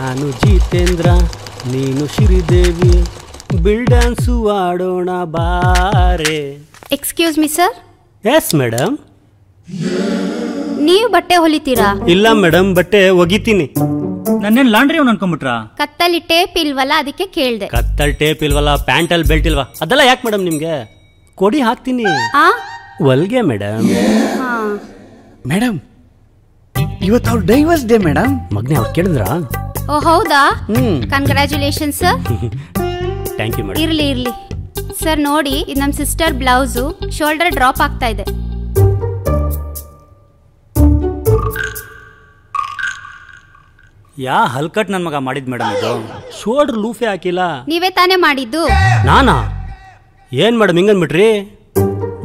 ನಾನು ಜಿತೇಂದ್ರ, ನೀನು Sridevi, bill dance ಆಡೋಣ ಬಾರೆ. Excuse me sir. Yes madam. ನೀವು ಬಟ್ಟೆ ಹೊಲಿತೀರಾ? ಇಲ್ಲ ಮೇಡಮ್, ಬಟ್ಟೆ ಒಗಿತೀನಿ. ನನ್ನೇನು ಲಾಂಡ್ರಿ ಅವ್ನು ಅನ್ಕೊಂಡ್ಬಿಟ್ರಾ? ಕತ್ತಲ್ಲಿ ಟೇಪ್ ಇಲ್ವಲ್ಲ, ಅದಕ್ಕೆ ಕೇಳ್ದೆ. ಕತ್ತಲ್ ಟೇಪ್ ಇಲ್ವಲ್ಲ, ಪ್ಯಾಂಟಲ್ಲಿ ಬೆಲ್ಟ್ ಇಲ್ವಾ, ಅದೆಲ್ಲ ಯಾಕೆ ಮೇಡಮ್ ನಿಮ್ಗೆ? ಕೊಡಿ ಹಾಕ್ತೀನಿ. ಹೊಲ್ಗೆ ಮೇಡಮ್. ಮೇಡಮ್ ಇವತ್ತು ಅವ್ರ ಡೈವರ್ಸ್ ಡೇ ಮೇಡಮ್. ಮಗ್ನೆ ಅವ್ರು ಕೇಳಿದ್ರಾ? ಓ ಹೌದಾ? Congratulation sir. Thank you madam. ಇರ್ಲಿ ಇರ್ಲಿ ಸರ್. ನೋಡಿ, ಇದು ನಮ್ಮ ಸಿಸ್ಟರ್ ಬ್ಲೌಸು, ಶೋಲ್ಡರ್ ಡ್ರಾಪ್ ಆಗ್ತಾ ಇದೆ. ಯಾ ಹಲ್ಕಟ್ ನನ್ನ ಮಗ ಮಾಡಿದ್ ಮೇಡಮ್ ಇದು. ಶೋಲ್ಡರ್ ಲೂಫೆ ಹಾಕಿಲ್ಲ. ನೀವೇ ತಾನೇ ಮಾಡಿದ್ದು? ನಾನಾ? ಏನ್ ಮೇಡಮ್ ಹಿಂಗನ್ಬಿಟ್ರಿ?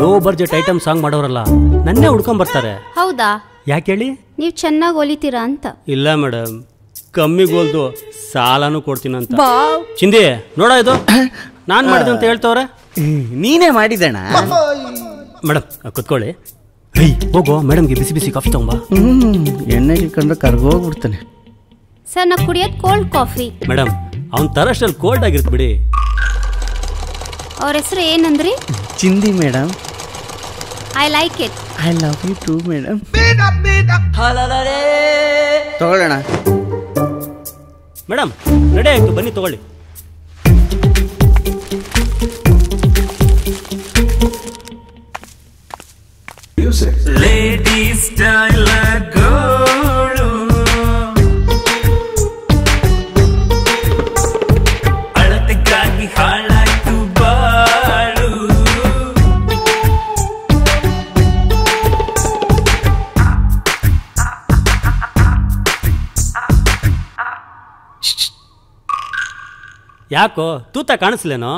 ಲೋ ಬಡ್ಜೆಟ್ ಐಟಮ್ ಸಾಂಗ್ ಮಾಡೋರಲ್ಲ ನನ್ನೇ ಹುಡ್ಕೊಂಡ್ ಬರ್ತಾರೆ. ಹೌದಾ? ಯಾಕೆ ಹೇಳಿ? ನೀವು ಚೆನ್ನಾಗಿ ಹೊಲಿತೀರಾ ಅಂತ. ಇಲ್ಲ ಮೇಡಮ್, ಕಮ್ಮಿಗೋಲ್ದು ಸಾಲನೂ ಕೊಡ್ತೀನಂತ. ಚಿಂದಿ ನೋಡ, ಇದು ನಾನ್ ಮಾಡಿದೆ ಅಂತ ಹೇಳ್ತವ್ರೆ. ನೀನೇ ಮಾಡಿದಣ ಮೇಡಮ್. ಕುತ್ಕೊಳ್ಳಿ. ಹೋಗೋ ಮೇಡಮ್ಗೆ ಬಿಸಿ ಬಿಸಿ ಕಾಫಿ ತಗೊಂಬಾ. ಎಣ್ಣೆಗೆ ಕಂಡ್ರೆ ಕರ್ಗೋಗ್ಬಿಡ್ತಾನೆ. ಸರ್, ನಾ ಕುಡಿಯೋದು ಕೋಲ್ಡ್ ಕಾಫಿ. ಮೇಡಮ್, ಅವ್ನ ತರಷ್ಟಲ್ಲಿ ಕೋಲ್ಡ್ ಆಗಿರ್ತ ಬಿಡಿ. ಅವ್ರ ಹೆಸರು ಏನಂದ್ರಿ? ಚಿಂದಿ madam. I like it. I love you too madam. ತಗೊಳ್ಳೋಣ ಮೇಡಮ್. ರೆಡಿ ಆಯ್ತು, ಬನ್ನಿ ತಗೊಳ್ಳಿ. ಲೇಡೀಸ್ ಸ್ಟೈಲರ್ ಗೋಳು ಅಳತೆಗಾಗಿ ಹಾಳಾಯ್ತು ಬಾಳು. ಯಾಕೋ ತೂತ ಕಾಣಿಸ್ಲೇನೋ?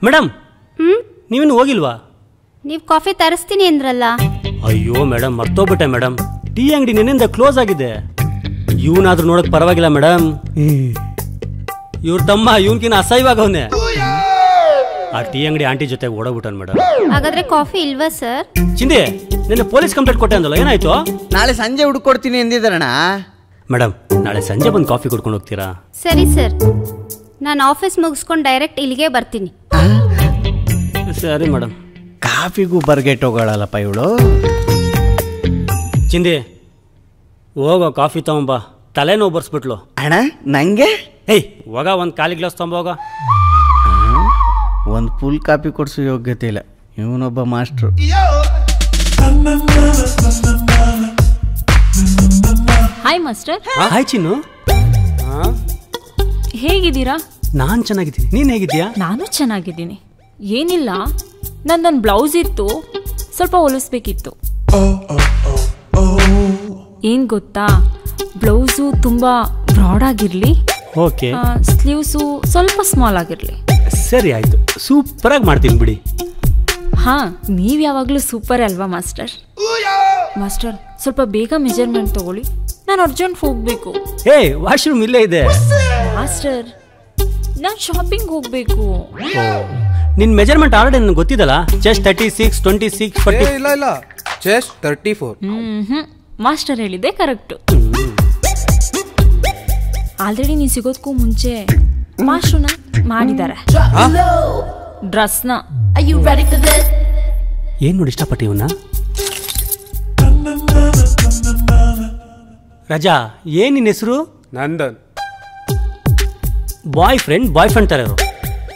ಮೇಡಮ್, ನೀವೇನು ಹೋಗಿಲ್ವಾ? ನೀವು ಕಾಫಿ ತರಿಸ್ತೀನಿ ಅಂದ್ರಲ್ಲ. ಅಯ್ಯೋ ಮೇಡಮ್, ಮರ್ತೋಗ್ಬಿಟ್ಟೆ ಮೇಡಮ್. ಟೀ ಅಂಗಡಿ ನಿನ್ನಿಂದ ಕ್ಲೋಸ್ ಆಗಿದೆ. ಇವನಾದ್ರೂ ನೋಡಕ್ ಪರವಾಗಿಲ್ಲ ಮೇಡಮ್. ಇವ್ರ ತಮ್ಮ ಇವನ್ಕಿನ ಅಸಹ್ಯವಾಗವನೆ. ಆ ಟೀ ಅಂಗಡಿ ಆಂಟಿ ಜೊತೆ ಓಡೋಗ್ಬಿಟ್ಟನ್ ಮೇಡಮ್. ಹಾಗಾದ್ರೆ ಕಾಫಿ ಇಲ್ವಾ ಸರ್? ಚಿಂದಿ, ನಿನ್ನೆ ಪೊಲೀಸ್ ಕಂಪ್ಲೇಂಟ್ ಕೊಟ್ಟೆ ಅಂದಲ್ಲ, ಏನಾಯ್ತು? ನಾಳೆ ಸಂಜೆ ಹುಡುಕೊಡ್ತೀನಿ ಎಂದಿದ್ದಾರಣ. ಮೇಡಮ್, ನಾಳೆ ಸಂಜೆ ಬಂದು ಕಾಫಿ ಕುಡ್ಕೊಂಡು ಹೋಗ್ತೀರಾ? ಸರಿ ಸರ್, ನಾನು ಆಫೀಸ್ ಮುಗಿಸ್ಕೊಂಡು ಡೈರೆಕ್ಟ್ ಇಲ್ಲಿಗೆ ಬರ್ತೀನಿ. ಸರಿ ಮೇಡಮ್. ಕಾಫಿಗೂ ಬರ್ಗೆಟ್ ಹೋಗೋಳಲ್ಲಪ್ಪ ಇವಳು. ಚಿಂದಿ, ಹೋಗೋ ಕಾಫಿ ತಗೊಂಬ. ತಲೆನೋವು ಬರ್ಸ್ಬಿಟ್ಲು. ಅಣ್ಣ ನಂಗೆ? ಏಯ್ ಹೋಗ, ಒಂದು ಖಾಲಿ ಗ್ಲಾಸ್ ತಗೊಂಬೋಗ. ಒಂದು ಫುಲ್ ಕಾಫಿ ಕೊಡ್ಸೋ ಯೋಗ್ಯತೆ ಇಲ್ಲ ಇವನೊಬ್ಬ ಮಾಸ್ಟ್ರು. Hi master. ಹಾಯ್ ಚಿನ್ನು. ಹೇಗಿದ್ದೀರಾ? ನಾನು ಚೆನ್ನಾಗಿದ್ದೀನಿ, ನೀನು ಹೇಗಿದ್ದೀಯಾ? ನಾನು ಚೆನ್ನಾಗಿದ್ದೀನಿ. ಏನಿಲ್ಲ, ನಂದೊಂದು ಬ್ಲೌಸ್ ಇತ್ತು, ಸ್ವಲ್ಪ ಹೊಲಿಸ್ಬೇಕಿತ್ತು. ಏನ್ ಗೊತ್ತಾ, ಬ್ಲೌಸು ತುಂಬಾ ಬ್ರಾಡ್ ಆಗಿರ್ಲಿ, ಓಕೆ. ಸ್ಲೀವ್ಸು ಸ್ವಲ್ಪ ಸ್ಮಾಲ್ ಆಗಿರ್ಲಿ. ಸರಿ ಆಯ್ತು, ಸೂಪರ್ ಆಗಿ ಮಾಡ್ತೀನಿ ಬಿಡಿ. ಹಾ, ನೀವ್ ಯಾವಾಗ್ಲೂ ಸೂಪರ್ ಅಲ್ವಾ ಮಾಸ್ಟರ್? ಮಾಸ್ಟರ್, ಸ್ವಲ್ಪ ಬೇಗ ಮೆಜರ್ಮೆಂಟ್ ತಗೊಳ್ಳಿ, ನಾನು ಅರ್ಜೆಂಟ್ ಹೋಗ್ಬೇಕು. ಏ, ವಾಶ್ರೂಮ್ ಇಲ್ಲೇ ಇದೆ. ಮಾಸ್ಟರ್, ನಾನು ಶಾಪಿಂಗ್ ಹೋಗ್ಬೇಕು. ನಿನ್ ಮೆಜರ್ಮೆಂಟ್ ಆಲ್ರೆಡಿ ನನಗೆ ಗೊತ್ತಿದಲ್ಲ. ಚೆಸ್ಟ್ 36, 26, 40. ಇಲ್ಲ ಇಲ್ಲ, ಚೆಸ್ಟ್ 34. ಮಾಸ್ಟರ್ ಹೇಳಿದ್ದೆ ಕರೆಕ್ಟ್. ಆಲ್ರೆಡಿ ನೀ ಸಿಗೋದಕ್ಕೂ ಮುಂಚೆ ಮಾಸ್ಟರ್ನ ಮಾಡಿದ್ದಾರೆ ಡ್ರೆಸ್ನ. ಏನ್ ನೋಡಿ ಇಷ್ಟಪಟ್ಟಿ ಇವನ್ನ? ರಾಜಾ, ಏನ್ ನಿನ್ನ ಹೆಸರು? ನಂದನ್. ಬಾಯ್ ಫ್ರೆಂಡ್ ತರ ಇರು.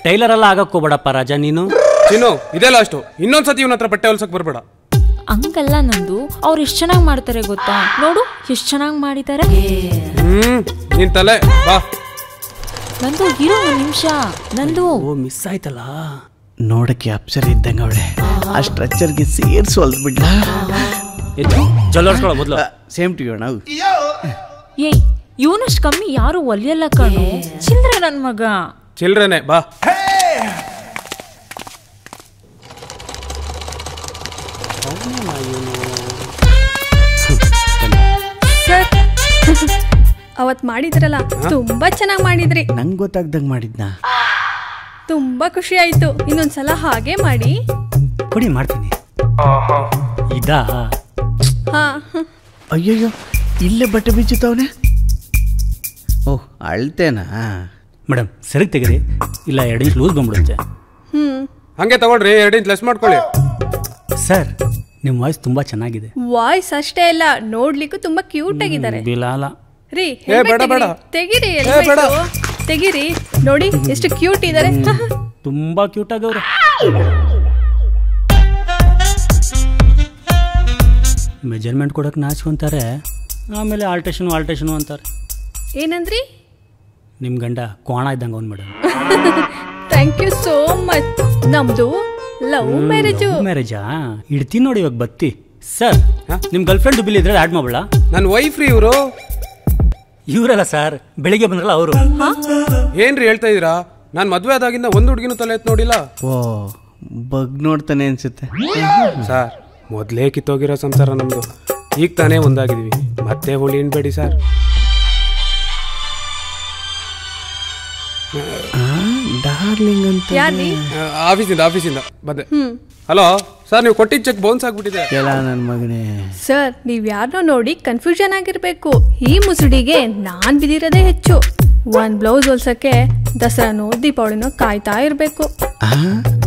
ಟೈಲರ್ ಎಲ್ಲ ಆಗಕ್ ಹೋಗ್ಬೇಡಪ್ಪ ರಾಜಾ ನೀನು. ಚಿನ್ನು, ಇದೆಲ್ಲ ಅಷ್ಟು. ಇನ್ನೊಂದ್ಸತಿ ಇವನ ಹತ್ರ ಬಟ್ಟೆ ಹೊಲ್ಸಕ್ ಬರ್ಬೇಡ. ಹಂಗಲ್ಲ ನಂದು, ಅವ್ರು ಎಷ್ಟು ಚೆನ್ನಾಗಿ ಮಾಡ್ತಾರೆ ಗೊತ್ತಾ? ನೋಡು ಎಷ್ಟು ಚೆನ್ನಾಗಿ ಮಾಡಿದ್ದಾರೆ. ನಿನ್ ತಲೆ ಬಾ. ನಂದು ಇರೋ ಒಂದು ನಿಮಿಷ. ನಂದು ಮಿಸ್ ಆಯ್ತಲ್ಲ. ನೋಡಕ್ಕೆ ಅಪ್ಸರ್ ಇದ್ದಂಗ ಅವಳೆ. ಆ ಸ್ಟ್ರಕ್ಚರ್ಗೆ ಸೇರ್ಸು ಅಲ್ಬಿಡ್ಲ. ಜಲ್ವರ್ಸ್ಕೊಳ್ಳೋ ಮೊದಲು. ಸೇಮ್ ಟು ಯು ನಾವು. ಏಯ್, ಇವನಷ್ಟು ಕಮ್ಮಿ ಯಾರು ಒಲಿಯಲ್ಲ ಕಣು. ಚಿಲ್ರೆ ನನ್ನ ಮಗ. ಚಿಲ್ರೆನೆ ಬಾ. ಸರ್, ಅವತ್ ಮಾಡಿದ್ರಲ್ಲ, ತುಂಬಾ ಚೆನ್ನಾಗಿ ಮಾಡಿದ್ರಿ. ನಂಗೆ ಗೊತ್ತಾಗ್ದಂಗ್ ಮಾಡಿದ್ನಾ? ತುಂಬಾ ಖುಷಿ ಆಯ್ತು. ಇನ್ನೊಂದ್ಸಲ ಹಾಗೆ ಮಾಡಿ. ಕೊಡಿ ಮಾಡ್ತೀನಿ. ಇದಾ? ಹಾ. ಅಯ್ಯಯ್ಯೋ, ಇಲ್ಲೇ ಬಟ್ಟೆ ಬಿಚ್ಚುತ್ತವನೆ. ಓಹ್ ಅಳ್ತೇನಾ? ಮೇಡಮ್ ಸರಿಗೆ ತೆಗೀರಿ, ಇಲ್ಲ 2 ಇಂಚ್ ಲೂಸ್ ಬಂದ್ಬಿಡುತ್ತೆ. ಹಂಗೆ ತಗೊಳ್ರಿ, 2 ಇಂಚ್ ಲೆಸ್ ಮಾಡ್ಕೊಳ್ಳಿ. ಸರ್ ನಿಮ್ಮ ವಾಯ್ಸ್ ತುಂಬಾ ಚೆನ್ನಾಗಿದೆ. ವಾಯ್ಸ್ ಅಷ್ಟೇ ಅಲ್ಲ, ನೋಡ್ಲಿಕ್ಕೂ ತುಂಬಾ ಕ್ಯೂಟ್ ಆಗಿದ್ದಾರೆ. ಬಿಲಾಲ ರೀ ಬೇಡ, ಬೇಡ. ತೆಗಿರಿ, ಬೇಡ. ತೆಗಿರಿ. ನೋಡಿ ಎಷ್ಟು ಕ್ಯೂಟ್ ಇದ್ದಾರೆ. ತುಂಬಾ ಕ್ಯೂಟ್ ಆಗವ್ರೆ. ಮೆಜರ್ಮೆಂಟ್ ಕೊಡೋಕೆ ನಾಚ್ಕೊಂತಾರೆ, ಆಮೇಲೆ ಆಲ್ಟ್ರೇಷನು ಅಂತಾರೆ. ಏನಂದ್ರಿ? ನಿಮ್ಮ ಗಂಡ ಕೋಣ ಇದ್ದಂಗೆ ಅವ್ನು madam. Thank you so much. ನಮ್ದು ಲವ್ ಮ್ಯಾರೇಜಾ? ಇಡ್ತೀನಿ ನೋಡಿ ಇವಾಗ ಬತ್ತಿ. ಸರ್ ನಿಮ್ಮ ಗರ್ಲ್ ಫ್ರೆಂಡ್ ಬಿಲ್ ಇದ್ರೆ ಆ್ಯಡ್ ಮಾಡಬೇಡ. ನನ್ನ ವೈಫ್ ರೀ ಇವರು. ಇವರಲ್ಲ ಸರ್, ಬೆಳಿಗ್ಗೆ ಬಂದ್ರಲ್ಲ ಅವರು. ಏನ್ರಿ ಹೇಳ್ತಾ ಇದೀರಾ? ನಾನು ಮದುವೆ ಆದಾಗಿಂದ ಒಂದು ಹುಡುಗಿನೂ ತಲೆ ಎತ್ತು ನೋಡಿಲ್ಲ. ಓ ಬಗ್ ನೋಡ್ತಾನೆ ಅನ್ಸುತ್ತೆ. ಸರ್ ಮೊದಲೇ ಕಿತ್ತೋಗಿರೋ ಸಂಸಾರ ನಮ್ದು. ಈಗ ತಾನೇ ಒಂದಾಗಿದ್ದೀವಿ, ಮತ್ತೆ ಹುಳಿ ಇನ್ಬೇಡಿ ಸರ್. ಡಾರ್ಲಿಂಗ್ ಅಂತ ಯಾರ್ರಿ? ಆಫೀಸಿಂದ ಬಂದೆ. ಹಲೋ ಸರ್, ನೀವು ಕೊಟ್ಟಿದ್ದ ಚೆಕ್ ಬೌನ್ಸ್ ಆಗ್ಬಿಟ್ಟಿದೆ. ನನ್ನ ಮಗನೇ. ಸರ್ ನೀವ್ ಯಾರನ್ನೋ ನೋಡಿ ಕನ್ಫ್ಯೂಷನ್ ಆಗಿರ್ಬೇಕು. ಈ ಮುಸುಡಿಗೆ ನಾನ್ ಬಿದಿರೋದೇ ಹೆಚ್ಚು. ಒಂದ್ ಬ್ಲೌಸ್ ಹೊಲ್ಸಕ್ಕೆ ದಸರಾನೋ ದೀಪಾವಳಿನೋ ಕಾಯ್ತಾ ಇರ್ಬೇಕು.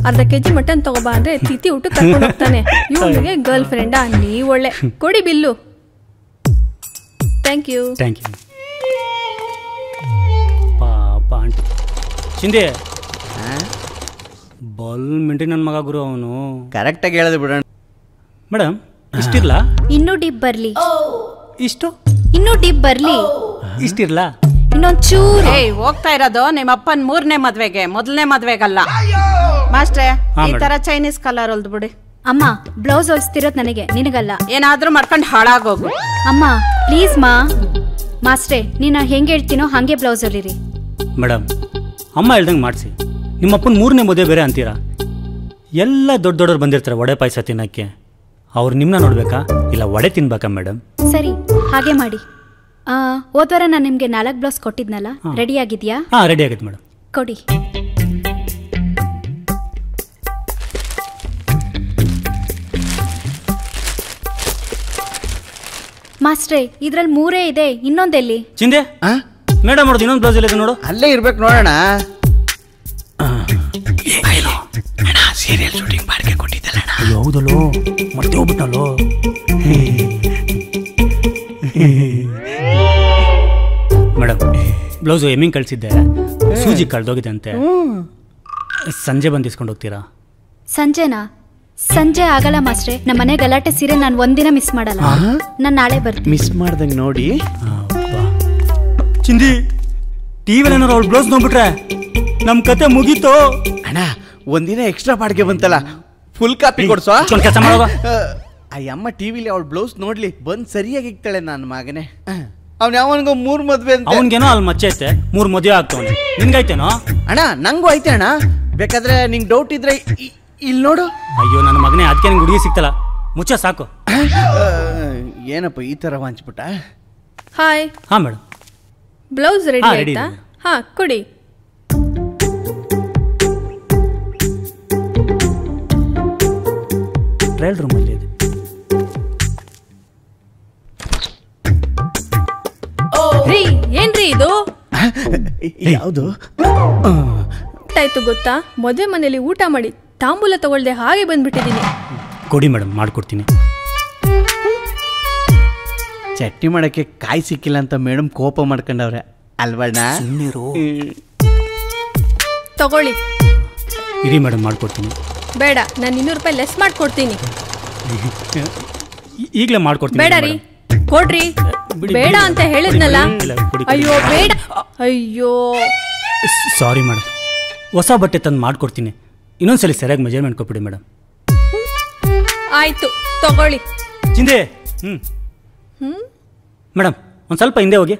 ಅರ್ಧ ಕೆಜಿ ಮಟನ್ ತಗೋಬಾ ಅಂದ್ರೆ ತಿಥಿ ಊಟ ಕರ್ಕೊಂಡು ಹೋಗ್ತಾನೆ. ಇವನಿಗೆ ಗರ್ಲ್ ಫ್ರೆಂಡಾ? ನೀವ್ ಒಳ್ಳೆ. ಕೊಡಿ ಬಿಲ್ಲು. Thank you. ಪಾಪ ಆಂಟಿ ಚಿಂದೆ ಬಲ್ ಮಿಂಟಿ ನನ್ನ ಮಗ ಗುರು ಅವನು. ಕರೆಕ್ಟಾಗಿ ಹೇಳಿದೆ ಬಿಡೋಣ. ಮೇಡಮ್ ಇಷ್ಟಿರ್ಲ? ಇನ್ನೂ ಡಿಪ್ ಬರ್ಲಿ. ಇಷ್ಟು? ಇನ್ನೂ ಡಿಪ್ ಬರ್ಲಿ. ಇಷ್ಟಿರ್ಲ? ಇನ್ನೊಂಚೂರು. ಹೋಗ್ತಾ ಇರೋದು ನಿಮ್ಮ ಅಪ್ಪನ 3ನೇ ಮದ್ವೆಗೆ, 1ನೇ ಮದ್ವೆಗಲ್ಲ. ಮಾಸ್ಟ್ರೆ ಈ ತರ ಚೈನೀಸ್ ಕಲರ್ ಹೊಲ್ದು ಬಿಡಿ. ಅಮ್ಮ ಬ್ಲೌಸ್ ಹೊಲ್ಸ್ತಿರೋದು ನನಗೆ, ನಿನಗಲ್ಲ. ಏನಾದ್ರೂ ಮಾಡ್ಕೊಂಡು ಹಾಳಾಗೋಗು. ಅಮ್ಮ ಪ್ಲೀಸ್ ಮಾಸ್ಟ್ರೆ, ನೀನು ಹೆಂಗೆ ಹೇಳ್ತೀನೋ ಹಾಗೆ ಬ್ಲೌಸ್ ಹೊಲಿರಿ. ಮೇಡಮ್ ಅಮ್ಮ ಹೇಳ್ದಂಗೆ ಮಾಡಿಸಿ. ನಿಮ್ಮಪ್ಪನ 3ನೇ ಮದುವೆ ಬೇರೆ ಅಂತೀರಾ? ಎಲ್ಲ ದೊಡ್ಡವ್ರು ಬಂದಿರ್ತಾರೆ ವಡೆ ಪಾಯಸ ತಿನ್ನಕ್ಕೆ. ಅವ್ರು ನಿಮ್ಮನ್ನ ನೋಡ್ಬೇಕಾ ಇಲ್ಲ ವಡೆ ತಿನ್ಬೇಕಾ ಮೇಡಮ್? ಸರಿ ಹಾಗೆ ಮಾಡಿ. ಹೋದ್ವಾರ ನಾನು ನಿಮಗೆ 4 ಬ್ಲೌಸ್ ಕೊಟ್ಟಿದ್ನಲ್ಲ, ರೆಡಿ ಆಗಿದೆಯಾ? ರೆಡಿ ಆಗೈತೆ ಮೇಡಮ್. ಕೊಡಿ. ಮಾಸ್ಟ್ರೇ ಇದ್ರಲ್ಲಿ 3 ಇದೆ, ಇನ್ನೊಂದೆಲ್ಲಿ? ಚಿಂದೆ ಮೇಡಮ್ ಅವ್ರದ್ದು ಇನ್ನೊಂದು ಬ್ಲೌಸ್ ಇದೆ ನೋಡು. ಅಲ್ಲೇ ಇರ್ಬೇಕು ನೋಡೋಣ. ಸೀರಿಯಲ್ ಶೂಟಿಂಗ್ ಬಾಡಿಗೆ ಕೊಟ್ಟಿದ್ದಲ್ಲ. ಹೌದಲ್ಲೋ, ಮತ್ತೆ ಹೋಗ್ಬಿಟ್ಟಲ್ಲೋ. ಮೇಡಮ್ ಬ್ಲೌಸು ಎಮ್ಮಿಂಗ್ ಕಳಿಸಿದ್ದೆ, ಸೂಜಿ ಕಳೆದೋಗಿದೆ ಅಂತೆ. ಸಂಜೆ ಬಂದು ಇಸ್ಕೊಂಡು ಹೋಗ್ತೀರಾ? ಸಂಜೆನಾ? ಸಂಜೆ ಆಗಲ್ಲ ಮಾಸ್ಟ್ರೆ, ನಮ್ಮ ಮನೆ ಗಲಾಟೆ ಸೀರೆ ನಾನು ಒಂದಿನ ಮಿಸ್ ಮಾಡಲ್ಲ. ನಾನು ನಾಳೆ ಬರ್ತೀನಿ. ಮಿಸ್ ಮಾಡ್ದಂಗೆ ನೋಡಿ. ಚಿಂದಿ ಟಿವಿಲಿ ಏನಾರು ಅವ್ಳು ಬ್ಲೌಸ್ ನೋಡ್ಬಿಟ್ರೆ ನಮ್ಮ ಕತೆ ಮುಗೀತು. ಅಣ್ಣ ಒಂದಿನ ಎಕ್ಸ್ಟ್ರಾ ಬಾಡಿಗೆ ಬಂತಲ್ಲ, ಫುಲ್ ಕಾಪಿ ಕೊಡ್ಸೋ. ಕೆಲಸ ಮಾಡುವ. ಅಯ್ಯಮ್ಮ ಟಿವಿಲಿ ಅವಳು ಬ್ಲೌಸ್ ನೋಡ್ಲಿ ಬಂದ್ ಸರಿಯಾಗಿ ಇಕ್ತಾಳೆ ನನ್ನ ಮಗನೇ. ಅವ್ನು ಯಾವನ್ಗೋ 3 ಮದ್ವೆ ಅಂತ. ಅವನ್ಗೇನೋ ಅಲ್ಲಿ ಮಚ್ಚೆ ಐತೆ, 3 ಮದುವೆ ಆಗ್ತವನೆ. ನಿನ್ಗೈತೇನೋ? ಅಣ್ಣ ನಂಗೂ ಐತೆ ಅಣ್ಣ, ಬೇಕಾದ್ರೆ ನಿಂಗೆ ಡೌಟ್ ಇದ್ರೆ ಇಲ್ಲಿ ನೋಡು. ಅಯ್ಯೋ ನನ್ನ ಮಗನೇ, ಅದಕ್ಕೆ ನಿಂಗೆ ಹುಡುಗಿ ಸಿಕ್ತಲ್ಲ, ಮುಚ್ಚ ಸಾಕು. ಏನಪ್ಪ ಈ ತರ ವಾಂಚ್ಬಿಟ್ಟ? ಹಾಯ್. ಹಾ ಮೇಡಮ್. ಬ್ಲೌಸ್ ರೆಡಿ ಆಯ್ತಾ? ಹಾ ಕೊಡಿ. ಟ್ರಯಲ್ ರೂಮಲ್ಲಿ ಇದೆ. ರೀ ಏನ್ರಿ ಇದು? ಯಾವುದು ಆಯ್ತು ಗೊತ್ತಾ? ಮದುವೆ ಮನೇಲಿ ಊಟ ಮಾಡಿ ತಾಂಬೂಲ ತಗೊಳ್ದೆ ಹಾಗೆ ಬಂದ್ಬಿಟ್ಟಿದ್ದೀನಿ. ಕೊಡಿ ಮೇಡಮ್, ಮಾಡ್ಕೊಡ್ತೀನಿ. ಚಟ್ನಿ ಮಾಡಕ್ಕೆ ಕಾಯಿ ಸಿಕ್ಕಿಲ್ಲ ಅಂತ ಮೇಡಮ್ ಕೋಪ ಮಾಡ್ಕೊಂಡವ್ರೆ ಅಲ್ವಣ್ಣ? ತಗೊಳ್ಳಿ. ಇರಿ ಮೇಡಮ್, ಮಾಡ್ಕೊಡ್ತೀನಿ. ಬೇಡ, ನಾನು 200 ರೂಪಾಯಿ ಲೆಸ್ ಮಾಡ್ಕೊಡ್ತೀನಿ. ಈಗಲೇ ಮಾಡ್ಕೊಡ್ತೀನಿ. ಬೇಡ ರೀ, ಕೊಡ್ರಿ. ಬೇಡ ಅಂತ ಹೇಳಿದ್ನಲ್ಲ. ಅಯ್ಯೋ ಬೇಡ. ಅಯ್ಯೋ ಸಾರಿ ಮೇಡಮ್, ಹೊಸ ಬಟ್ಟೆ ತಂದು ಮಾಡ್ಕೊಡ್ತೀನಿ. ಇನ್ನೊಂದ್ಸಲಿ ಸರಿಯಾಗಿ ಮೆಜರ್ಮೆಂಟ್ ಕೊಟ್ಬಿಡಿ ಮೇಡಮ್. ಆಯ್ತು ತಗೊಳ್ಳಿ. ಚಿಂದೆ ಮೇಡಮ್ ಒಂದು ಸ್ವಲ್ಪ ಹಿಂದೆ ಹೋಗಿ,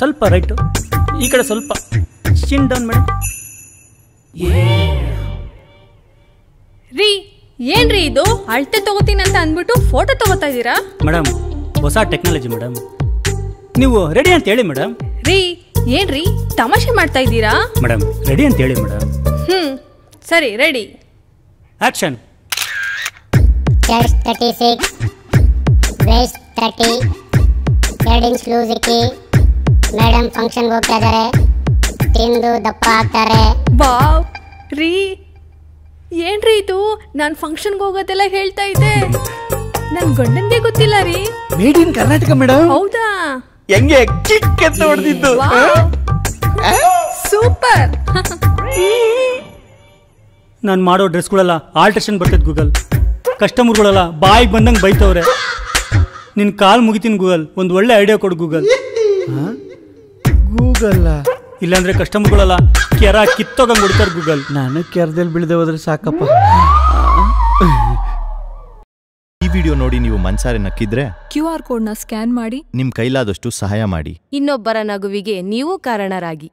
ಸ್ವಲ್ಪ ರೈಟು, ಈ ಕಡೆ ಸ್ವಲ್ಪ ಚಿನ್ ಡೌನ್ ಮೇಡಮ್. ರೀ ಏನ್ರಿ ಇದು? ಅಳತೆ ತಗೋತೀನಿ ಅಂತ ಅಂದ್ಬಿಟ್ಟು ಫೋಟೋ ತಗೋತಾ ಇದ್ದೀರಾ? ಮೇಡಮ್ ಹೊಸ ಟೆಕ್ನಾಲಜಿ ಮೇಡಮ್, ನೀವು ರೆಡಿ ಅಂತ ಹೇಳಿ ಮೇಡಮ್. ರೀ ಏನ್ರಿ ತಮಾಷೆ ಮಾಡ್ತಾ ಇದ್ದೀರಾ? ಮೇಡಮ್ ರೆಡಿ ಅಂತ ಹೇಳಿ ಮೇಡಮ್. ಸರಿ ready. Action. Chest 36, waist 30 2 inch loose ಇಕ್ಕಿ ಮೇಡಮ್ ಫಂಕ್ಷನ್ಗೆ ಹೋಗ್ತಾ ಇದ್ದಾರೆ ತಿಂದು ದಪ್ಪ ಆಗ್ತಾರೆ. ವಾವ್ ರೀ ಏನ್ರಿ ಇದು ನಾನು ಫಂಕ್ಷನ್ಗೆ ಹೋಗೋದೆಲ್ಲ ಹೇಳ್ತಾ ಇದ್ದೆ ನನ್ ಗಂಡನ್ಗೆ ಗೊತ್ತಿಲ್ಲ ರೀ. Made in Karnataka madam. ಹೌದಾ ಹೆಂಗೆ ಕಿಕ್ ಅಂತ ಹೊಡೆದಿದ್ದು. ಸೂಪರ್. ನಾನು ಮಾಡೋ ಡ್ರೆಸ್ಗಳೆಲ್ಲ ಆಲ್ಟ್ರೇಷನ್ ಬರ್ತೈತೆ ಗೂಗಲ್. ಕಸ್ಟಮರ್ಗಳೆಲ್ಲ ಬಾಯಿಗೆ ಬಂದಂಗೆ ಬೈತವ್ರೆ. ನಿನ್ನ ಕಾಲ್ ಮುಗಿತೀನಿ ಗೂಗಲ್, ಒಂದು ಒಳ್ಳೆ ಐಡಿಯಾ ಕೊಡು ಗೂಗಲ್. ಗೂಗಲ್ ಇಲ್ಲಾಂದ್ರೆ ಕಸ್ಟಮರ್ಗಳೆಲ್ಲ ಕೆರ ಕಿತ್ತೋಗಂಗೆ ಹೊಡಿತಾರೆ ಗೂಗಲ್. ನಾನು ಕೆರದಲ್ಲಿ ಬೀಳದೆ ಹೋದ್ರೆ ಸಾಕಪ್ಪ. ಈ ವಿಡಿಯೋ ನೋಡಿ ನೀವು ಮನ್ಸಾರೆ ನಕ್ಕಿದ್ರೆ QR ಕೋಡ್ನ ಸ್ಕ್ಯಾನ್ ಮಾಡಿ ನಿಮ್ ಕೈಲಾದಷ್ಟು ಸಹಾಯ ಮಾಡಿ. ಇನ್ನೊಬ್ಬರ ನಗುವಿಗೆ ನೀವು ಕಾರಣರಾಗಿ.